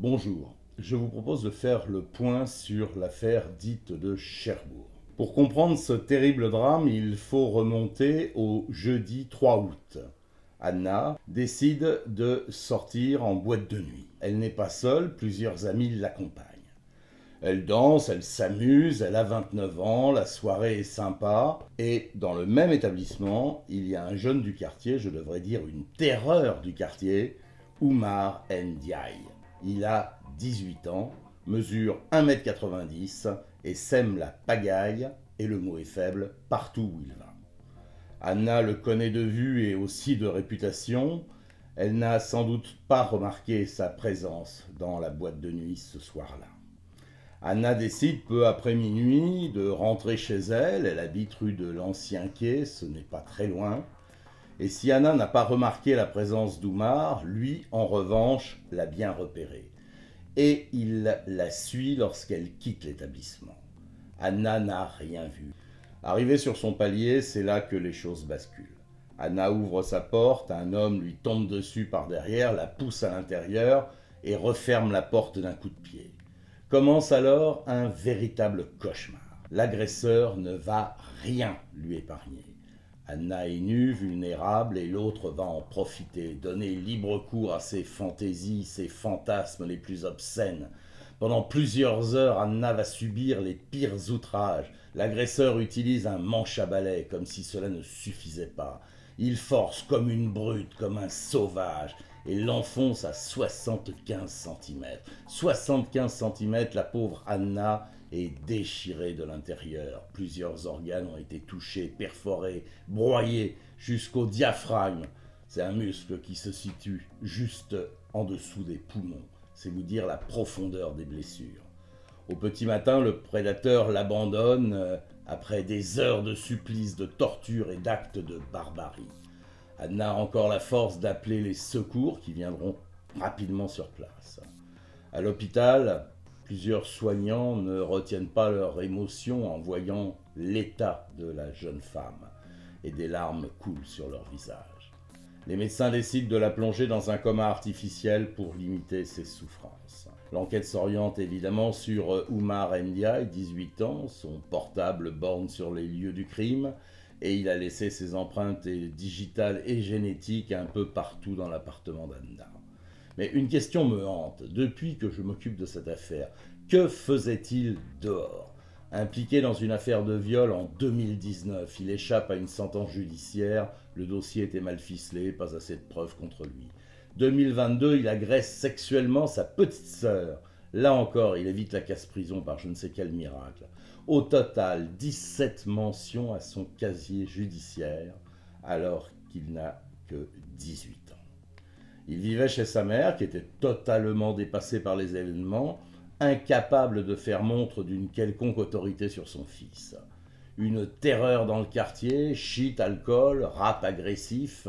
Bonjour, je vous propose de faire le point sur l'affaire dite de Cherbourg. Pour comprendre ce terrible drame, il faut remonter au jeudi 3 août. Anna décide de sortir en boîte de nuit. Elle n'est pas seule, plusieurs amis l'accompagnent. Elle danse, elle s'amuse, elle a 29 ans, la soirée est sympa. Et dans le même établissement, il y a un jeune du quartier, je devrais dire une terreur du quartier, Oumar Ndiaye. Il a 18 ans, mesure 1,90 m et sème la pagaille, et le mot est faible, partout où il va. Anna le connaît de vue et aussi de réputation. Elle n'a sans doute pas remarqué sa présence dans la boîte de nuit ce soir-là. Anna décide peu après minuit de rentrer chez elle. Elle habite rue de l'Ancien Quai, ce n'est pas très loin. Et si Anna n'a pas remarqué la présence d'Oumar, lui, en revanche, l'a bien repérée. Et il la suit lorsqu'elle quitte l'établissement. Anna n'a rien vu. Arrivée sur son palier, c'est là que les choses basculent. Anna ouvre sa porte, un homme lui tombe dessus par derrière, la pousse à l'intérieur et referme la porte d'un coup de pied. Commence alors un véritable cauchemar. L'agresseur ne va rien lui épargner. Anna est nue, vulnérable, et l'autre va en profiter, donner libre cours à ses fantaisies, ses fantasmes les plus obscènes. Pendant plusieurs heures, Anna va subir les pires outrages. L'agresseur utilise un manche à balai, comme si cela ne suffisait pas. Il force comme une brute, comme un sauvage, et l'enfonce à 75 cm. 75 cm, la pauvre Anna est déchirée de l'intérieur. Plusieurs organes ont été touchés, perforés, broyés jusqu'au diaphragme. C'est un muscle qui se situe juste en dessous des poumons. C'est vous dire la profondeur des blessures. Au petit matin, le prédateur l'abandonne après des heures de supplices, de torture et d'actes de barbarie. Anna a encore la force d'appeler les secours qui viendront rapidement sur place. À l'hôpital, plusieurs soignants ne retiennent pas leur émotion en voyant l'état de la jeune femme et des larmes coulent sur leur visage. Les médecins décident de la plonger dans un coma artificiel pour limiter ses souffrances. L'enquête s'oriente évidemment sur Oumar Ndiaye, 18 ans, son portable borne sur les lieux du crime, et il a laissé ses empreintes digitales et génétiques un peu partout dans l'appartement d'Anna. Mais une question me hante, depuis que je m'occupe de cette affaire. Que faisait-il dehors ? Impliqué dans une affaire de viol en 2019, il échappe à une sentence judiciaire, le dossier était mal ficelé, pas assez de preuves contre lui. 2022, il agresse sexuellement sa petite sœur. Là encore, il évite la casse-prison par je ne sais quel miracle. Au total, 17 mentions à son casier judiciaire, alors qu'il n'a que 18 ans. Il vivait chez sa mère, qui était totalement dépassée par les événements, incapable de faire montre d'une quelconque autorité sur son fils. Une terreur dans le quartier, shit, alcool, rap agressif,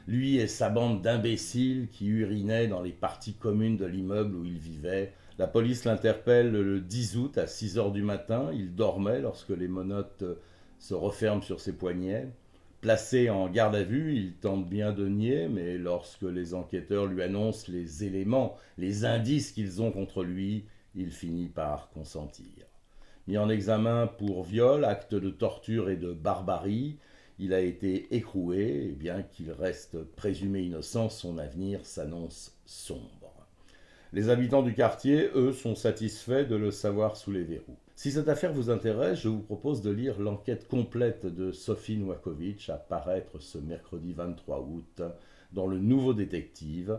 lui et sa bande d'imbéciles qui urinaient dans les parties communes de l'immeuble où il vivait. La police l'interpelle le 10 août à 6 h du matin. Il dormait lorsque les menottes se referment sur ses poignets. Placé en garde à vue, il tente bien de nier, mais lorsque les enquêteurs lui annoncent les éléments, les indices qu'ils ont contre lui, il finit par consentir. Mis en examen pour viol, acte de torture et de barbarie, il a été écroué, et bien qu'il reste présumé innocent, son avenir s'annonce sombre. Les habitants du quartier, eux, sont satisfaits de le savoir sous les verrous. Si cette affaire vous intéresse, je vous propose de lire l'enquête complète de Sophie Novakovic à paraître ce mercredi 23 août dans Le Nouveau Détective,